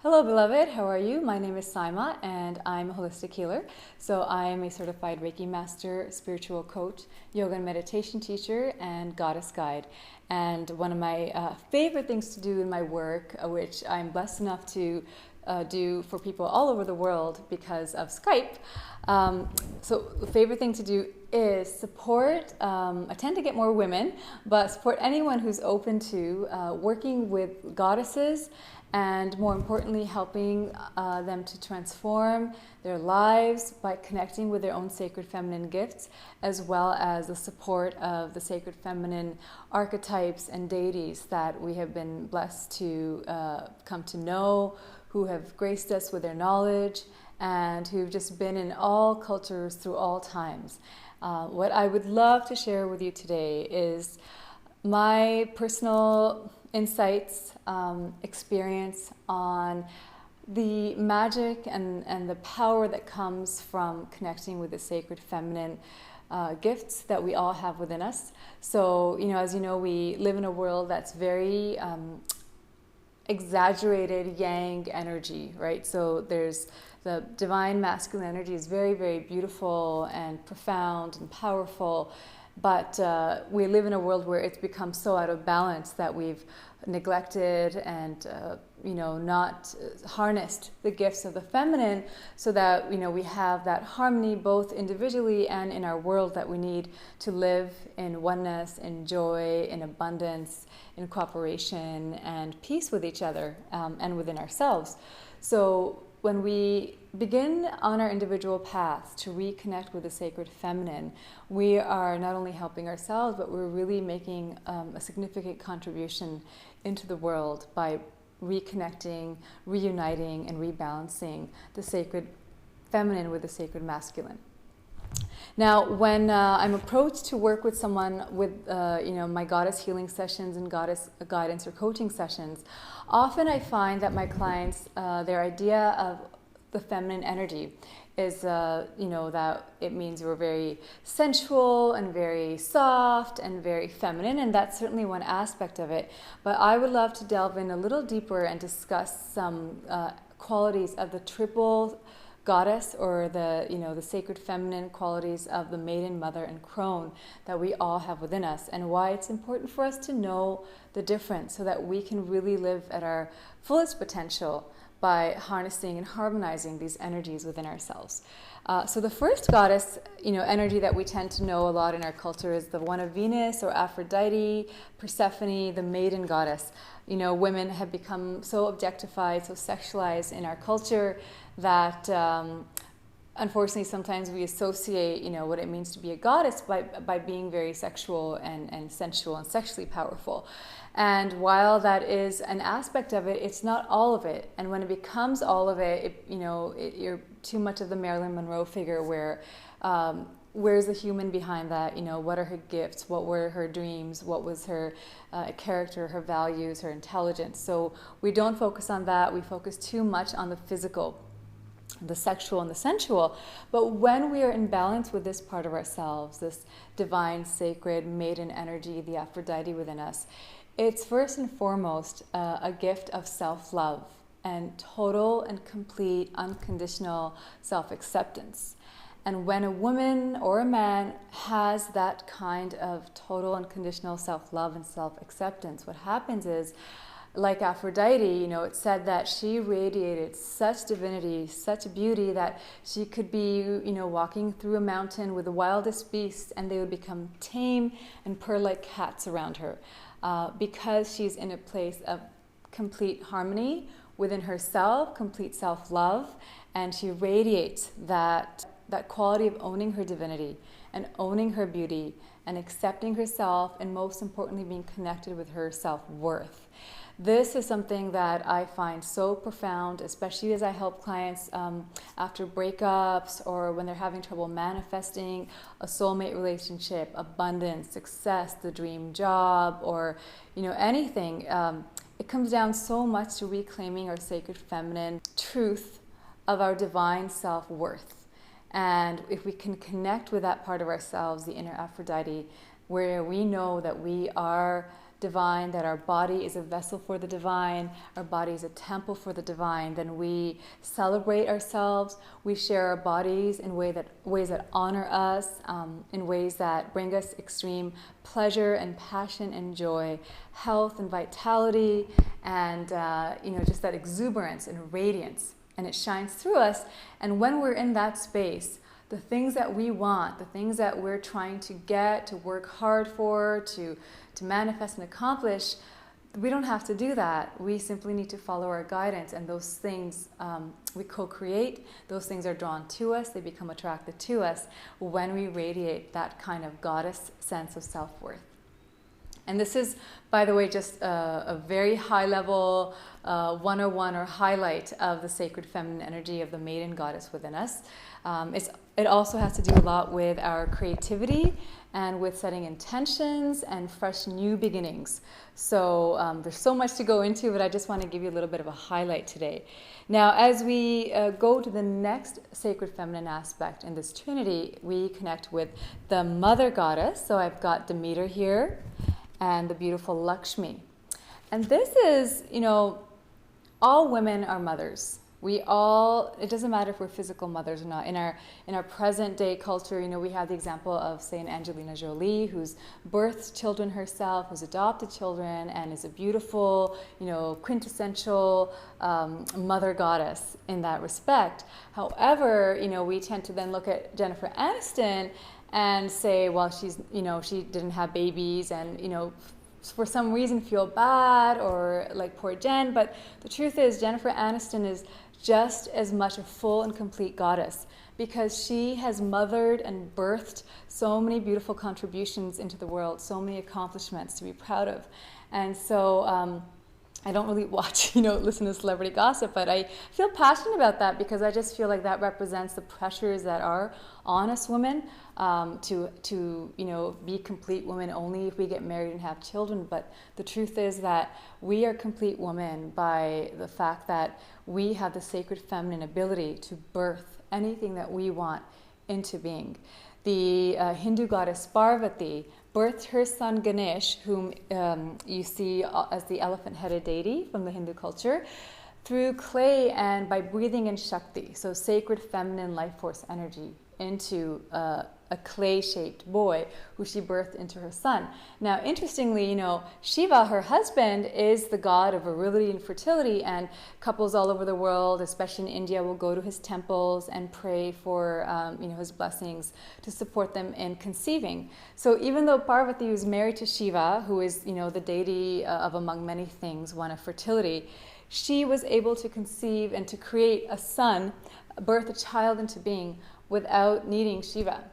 Hello, beloved. How are you? My name is Syma, and I'm a holistic healer. So I am a certified Reiki master, spiritual coach, yoga and meditation teacher, and goddess guide. And one of my favorite things to do in my work, which I'm blessed enough to do for people all over the world because of Skype. So the favorite thing to do is support, I tend to get more women, but support anyone who's open to working with goddesses and more importantly, helping them to transform their lives by connecting with their own sacred feminine gifts, as well as the support of the sacred feminine archetypes and deities that we have been blessed to come to know, who have graced us with their knowledge, and who've just been in all cultures through all times. What I would love to share with you today is my personal insights, experience on the magic and the power that comes from connecting with the sacred feminine gifts that we all have within us. So, as you know, we live in a world that's very exaggerated yang energy, right? So there's the divine masculine energy is very, very beautiful and profound and powerful. But we live in a world where it's become so out of balance that we've neglected and not harnessed the gifts of the feminine, so that we have that harmony both individually and in our world that we need to live in oneness, in joy, in abundance, in cooperation and peace with each other and within ourselves. So when we begin on our individual paths to reconnect with the sacred feminine, we are not only helping ourselves, but we're really making a significant contribution into the world by reconnecting, reuniting, and rebalancing the sacred feminine with the sacred masculine. Now, when I'm approached to work with someone with my goddess healing sessions and goddess guidance or coaching sessions, often I find that my clients, their idea of the feminine energy is, that it means we're very sensual and very soft and very feminine, and that's certainly one aspect of it. But I would love to delve in a little deeper and discuss some qualities of the triple goddess, or the sacred feminine qualities of the Maiden, Mother, and Crone that we all have within us, and why it's important for us to know the difference so that we can really live at our fullest potential by harnessing and harmonizing these energies within ourselves. So the first goddess, energy that we tend to know a lot in our culture is the one of Venus or Aphrodite, Persephone, the maiden goddess. Women have become so objectified, so sexualized in our culture that unfortunately sometimes we associate, what it means to be a goddess by being very sexual and sensual and sexually powerful. And while that is an aspect of it, it's not all of it. And when it becomes all of it, you're too much of the Marilyn Monroe figure where where's the human behind that? What are her gifts? What were her dreams? What was her character, her values, her intelligence? So we don't focus on that. We focus too much on the physical, the sexual and the sensual. But when we are in balance with this part of ourselves, this divine, sacred, maiden energy, the Aphrodite within us, it's first and foremost a gift of self-love and total and complete unconditional self-acceptance. And when a woman or a man has that kind of total unconditional self-love and self-acceptance, what happens is, like Aphrodite, it's said that she radiated such divinity, such beauty, that she could be, walking through a mountain with the wildest beasts and they would become tame and purr like cats around her, because she's in a place of complete harmony within herself, complete self-love, and she radiates that quality of owning her divinity and owning her beauty and accepting herself, and most importantly, being connected with her self-worth. This is something that I find so profound, especially as I help clients after breakups or when they're having trouble manifesting a soulmate relationship, abundance, success, the dream job, or anything. It comes down so much to reclaiming our sacred feminine truth of our divine self-worth. And if we can connect with that part of ourselves, the inner Aphrodite, where we know that we are divine, that our body is a vessel for the divine, our body is a temple for the divine, then we celebrate ourselves, we share our bodies in ways that honor us, in ways that bring us extreme pleasure and passion and joy, health and vitality, and just that exuberance and radiance. And it shines through us. And when we're in that space, the things that we want, the things that we're trying to get, to work hard for, to manifest and accomplish, we don't have to do that. We simply need to follow our guidance, and those things we co-create, those things are drawn to us, they become attracted to us when we radiate that kind of goddess sense of self-worth. And this is, by the way, just a very high level 101 or highlight of the sacred feminine energy of the maiden goddess within us. It also has to do a lot with our creativity and with setting intentions and fresh new beginnings. So there's so much to go into, but I just want to give you a little bit of a highlight today. Now, as we go to the next sacred feminine aspect in this trinity, we connect with the mother goddess. So I've got Demeter here, and the beautiful Lakshmi. And this is, all women are mothers. It doesn't matter if we're physical mothers or not. In our present day culture, we have the example of, say, an Angelina Jolie, who's birthed children herself, who's adopted children, and is a beautiful, quintessential mother goddess in that respect. However, we tend to then look at Jennifer Aniston and say, well, she didn't have babies, and, for some reason feel bad, or like poor Jen. But the truth is, Jennifer Aniston is just as much a full and complete goddess, because she has mothered and birthed so many beautiful contributions into the world, so many accomplishments to be proud of. And so I don't really watch, listen to celebrity gossip, but I feel passionate about that, because I just feel like that represents the pressures that are on us women to be complete women only if we get married and have children. But the truth is that we are complete women by the fact that we have the sacred feminine ability to birth anything that we want into being. The Hindu goddess Parvati birthed her son Ganesh, whom you see as the elephant-headed deity from the Hindu culture, through clay and by breathing in Shakti, so sacred feminine life force energy, into a clay-shaped boy who she birthed into her son. Now, interestingly, Shiva, her husband, is the god of virility and fertility, and couples all over the world, especially in India, will go to his temples and pray for his blessings to support them in conceiving. So even though Parvati was married to Shiva, who is the deity of, among many things, one of fertility, she was able to conceive and to create a son, birth a child into being, without needing Shiva.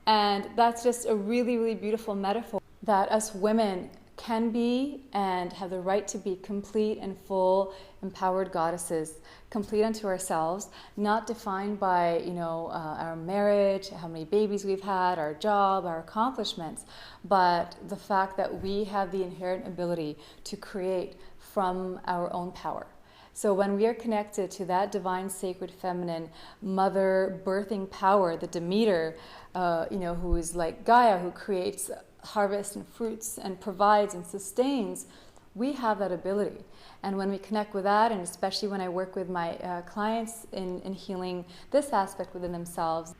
And that's just a really, really beautiful metaphor that us women can be and have the right to be complete and full, empowered goddesses, complete unto ourselves, not defined by, our marriage, how many babies we've had, our job, our accomplishments, but the fact that we have the inherent ability to create from our own power. So when we are connected to that divine, sacred, feminine, mother birthing power, the Demeter, who is like Gaia, who creates harvest and fruits and provides and sustains, we have that ability. And when we connect with that, and especially when I work with my clients in healing this aspect within themselves,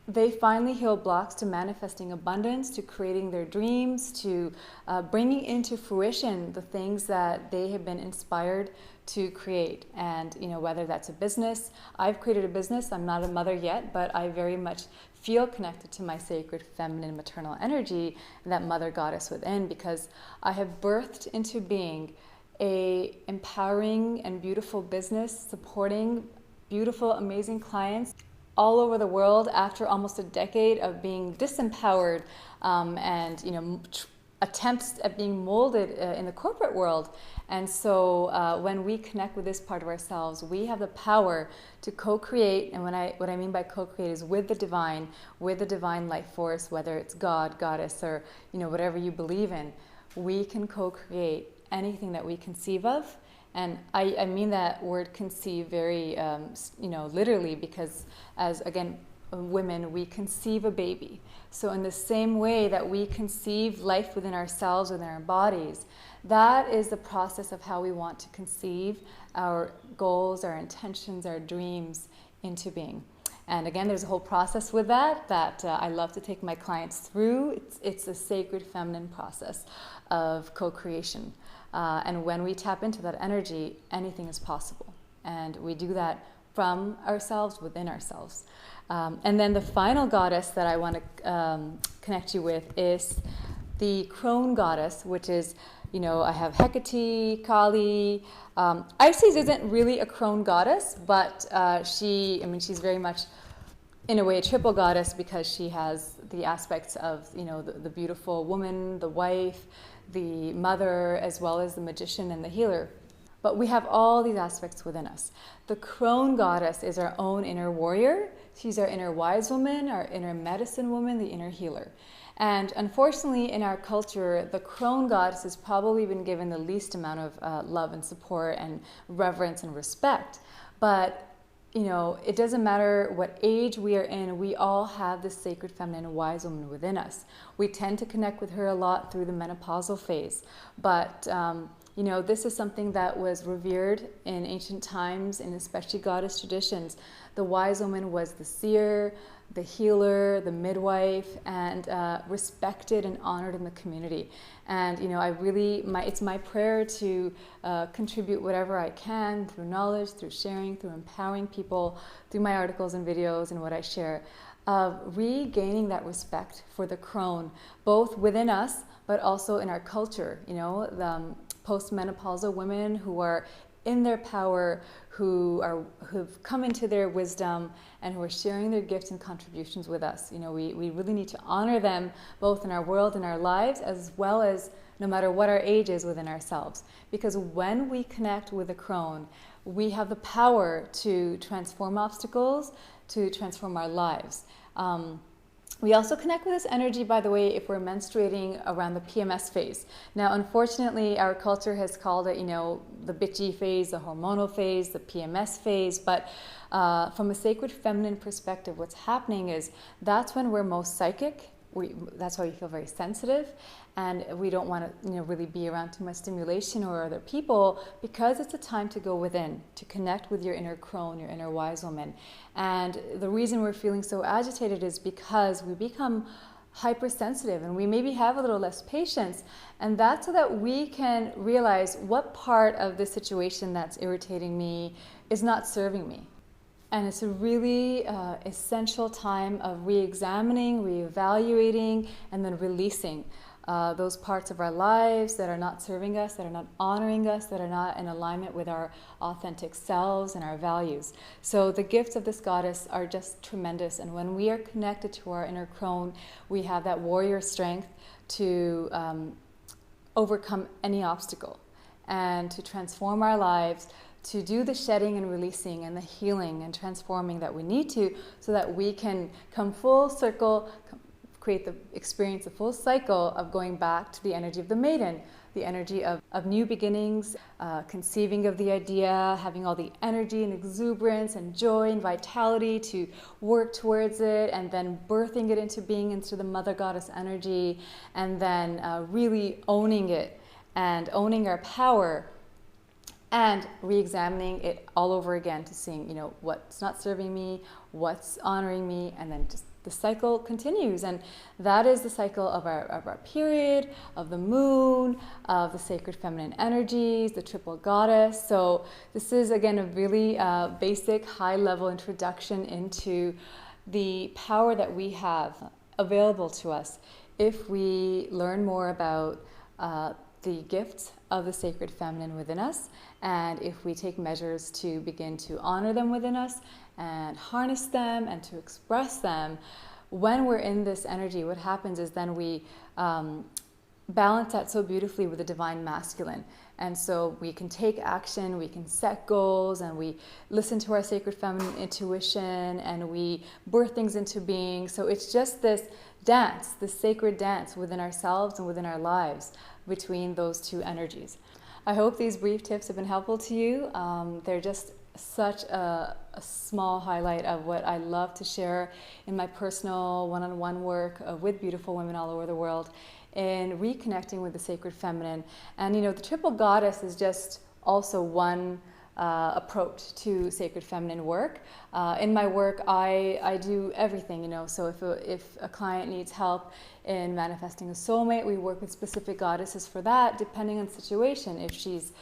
they finally heal blocks to manifesting abundance, to creating their dreams, to bringing into fruition the things that they have been inspired to create. And whether that's a business, I've created a business. I'm not a mother yet, but I very much feel connected to my sacred feminine maternal energy and that mother goddess within, because I have birthed into being a empowering and beautiful business supporting beautiful, amazing clients all over the world after almost a decade of being disempowered and attempts at being molded in the corporate world. And so when we connect with this part of ourselves, we have the power to co-create. And what I mean by co-create is with the divine life force, whether it's God, goddess, or whatever you believe in. We can co-create anything that we conceive of. And I mean that word conceive very, literally, because as, again, women, we conceive a baby. So in the same way that we conceive life within ourselves, within our bodies, that is the process of how we want to conceive our goals, our intentions, our dreams into being. And again, there's a whole process with that I love to take my clients through. It's a sacred feminine process of co-creation. And when we tap into that energy, anything is possible. And we do that from ourselves, within ourselves. And then the final goddess that I want to connect you with is the Crone goddess, which is, I have Hecate, Kali. Isis isn't really a crone goddess, but she's very much, in a way, a triple goddess because she has the aspects of, the beautiful woman, the wife, the mother, as well as the magician and the healer. But we have all these aspects within us. The Crone goddess is our own inner warrior. She's our inner wise woman, our inner medicine woman, the inner healer. And unfortunately, in our culture, the Crone goddess has probably been given the least amount of love and support and reverence and respect. But, it doesn't matter what age we are in, we all have this sacred feminine wise woman within us. We tend to connect with her a lot through the menopausal phase. But, this is something that was revered in ancient times, and especially goddess traditions. The wise woman was the seer, the healer, the midwife, and respected and honored in the community. And it's my prayer to contribute whatever I can through knowledge, through sharing, through empowering people, through my articles and videos and what I share, of regaining that respect for the crone, both within us, but also in our culture. The postmenopausal women who are in their power, who've come into their wisdom, and who are sharing their gifts and contributions with us. We really need to honor them both in our world and our lives, as well as no matter what our age is within ourselves. Because when we connect with the crone, we have the power to transform obstacles, to transform our lives. We also connect with this energy, by the way, if we're menstruating around the PMS phase. Now, unfortunately, our culture has called it, the bitchy phase, the hormonal phase, the PMS phase. But from a sacred feminine perspective, what's happening is that's when we're most psychic. That's why we feel very sensitive, and we don't want to really be around too much stimulation or other people, because it's a time to go within, to connect with your inner crone, your inner wise woman. And the reason we're feeling so agitated is because we become hypersensitive and we maybe have a little less patience, and that's so that we can realize what part of the situation that's irritating me is not serving me. And it's a really essential time of re-examining, re-evaluating, and then releasing those parts of our lives that are not serving us, that are not honoring us, that are not in alignment with our authentic selves and our values. So the gifts of this goddess are just tremendous. And when we are connected to our inner crone, we have that warrior strength to overcome any obstacle and to transform our lives, to do the shedding and releasing and the healing and transforming that we need to, so that we can come full circle, experience the full cycle of going back to the energy of the maiden, the energy of new beginnings, conceiving of the idea, having all the energy and exuberance and joy and vitality to work towards it, and then birthing it into being, into the mother goddess energy, and then really owning it and owning our power, and re-examining it all over again to seeing, what's not serving me, what's honoring me, and then just the cycle continues. And that is the cycle of our period, of the moon, of the sacred feminine energies, the triple goddess. So this is, again, a really basic, high-level introduction into the power that we have available to us if we learn more about the gifts of the sacred feminine within us, and if we take measures to begin to honor them within us and harness them and to express them. When we're in this energy, what happens is then we balance that so beautifully with the divine masculine. And so we can take action, we can set goals, and we listen to our sacred feminine intuition, and we birth things into being. So it's just this dance, this sacred dance within ourselves and within our lives between those two energies. I hope these brief tips have been helpful to you. They're just such a small highlight of what I love to share in my personal one-on-one work with beautiful women all over the world in reconnecting with the sacred feminine. And the triple goddess is just also one approach to sacred feminine work. In my work, I do everything, so if a client needs help in manifesting a soulmate, we work with specific goddesses for that, depending on the situation. If she's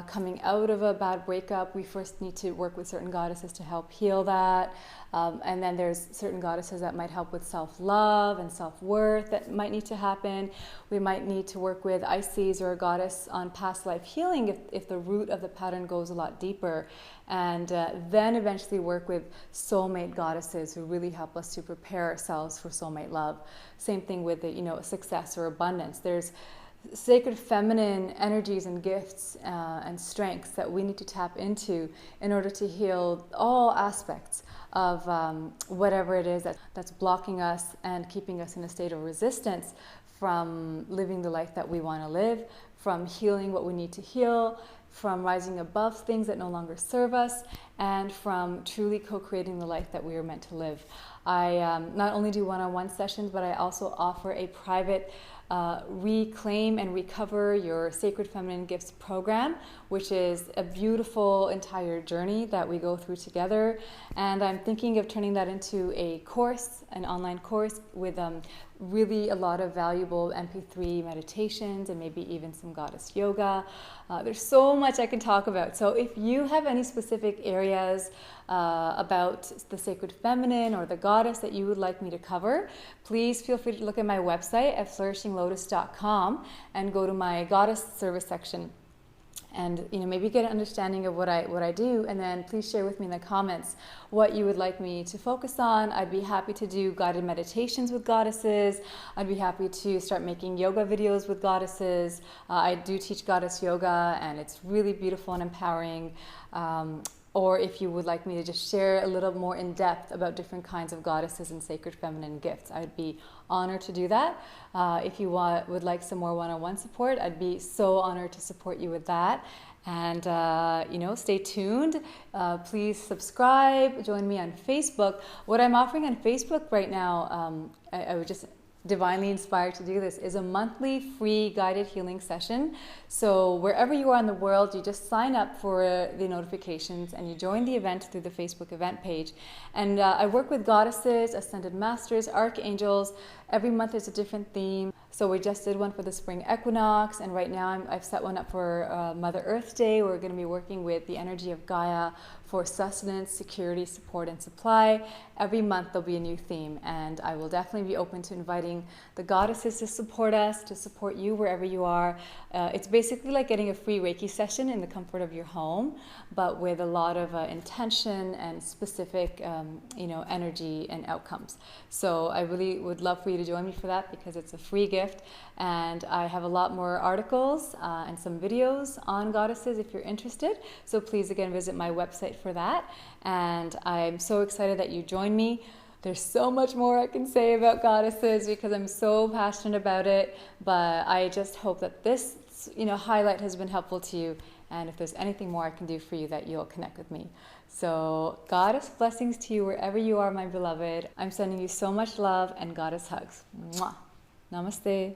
coming out of a bad breakup, we first need to work with certain goddesses to help heal that. And then there's certain goddesses that might help with self-love and self-worth that might need to happen. We might need to work with Isis or a goddess on past life healing if the root of the pattern goes a lot deeper. And then eventually work with soulmate goddesses who really help us to prepare ourselves for soulmate love. Same thing with success or abundance. There's sacred feminine energies and gifts and strengths that we need to tap into in order to heal all aspects of whatever it is that's blocking us and keeping us in a state of resistance from living the life that we want to live, from healing what we need to heal, from rising above things that no longer serve us, and from truly co-creating the life that we are meant to live. I not only do one-on-one sessions, but I also offer a private Reclaim and Recover Your Sacred Feminine Gifts program, which is a beautiful entire journey that we go through together. And I'm thinking of turning that into a course, an online course with really a lot of valuable MP3 meditations and maybe even some goddess yoga. There's so much I can talk about. So if you have any specific areas about the sacred feminine or the goddess that you would like me to cover, please feel free to look at my website at flourishinglotus.com and go to my goddess service section. And maybe get an understanding of what I do, and then please share with me in the comments what you would like me to focus on. I'd be happy to do guided meditations with goddesses. I'd be happy to start making yoga videos with goddesses. I do teach goddess yoga, and it's really beautiful and empowering. Or if you would like me to just share a little more in depth about different kinds of goddesses and sacred feminine gifts, I'd be honored to do that. If you would like some more one-on-one support, I'd be so honored to support you with that. And, stay tuned. Please subscribe, join me on Facebook. What I'm offering on Facebook right now, I would just divinely inspired to do this, is a monthly free guided healing session. So wherever you are in the world, you just sign up for the notifications and you join the event through the Facebook event page. And I work with goddesses, ascended masters, archangels. Every month there's a different theme. So we just did one for the spring equinox, and right now I've set one up for Mother Earth Day. We're going to be working with the energy of Gaia for sustenance, security, support, and supply. Every month there'll be a new theme, and I will definitely be open to inviting the goddesses to support us, to support you wherever you are. It's basically like getting a free Reiki session in the comfort of your home, but with a lot of intention and specific, energy and outcomes. So I really would love for you to join me for that, because it's a free gift, and I have a lot more articles and some videos on goddesses if you're interested. So please again visit my website for that, and I'm so excited that you join me. There's so much more I can say about goddesses because I'm so passionate about it, but I just hope that this highlight has been helpful to you, and if there's anything more I can do for you, that you'll connect with me. So goddess blessings to you wherever you are, my beloved. I'm sending you so much love and goddess hugs. Mwah. Namaste.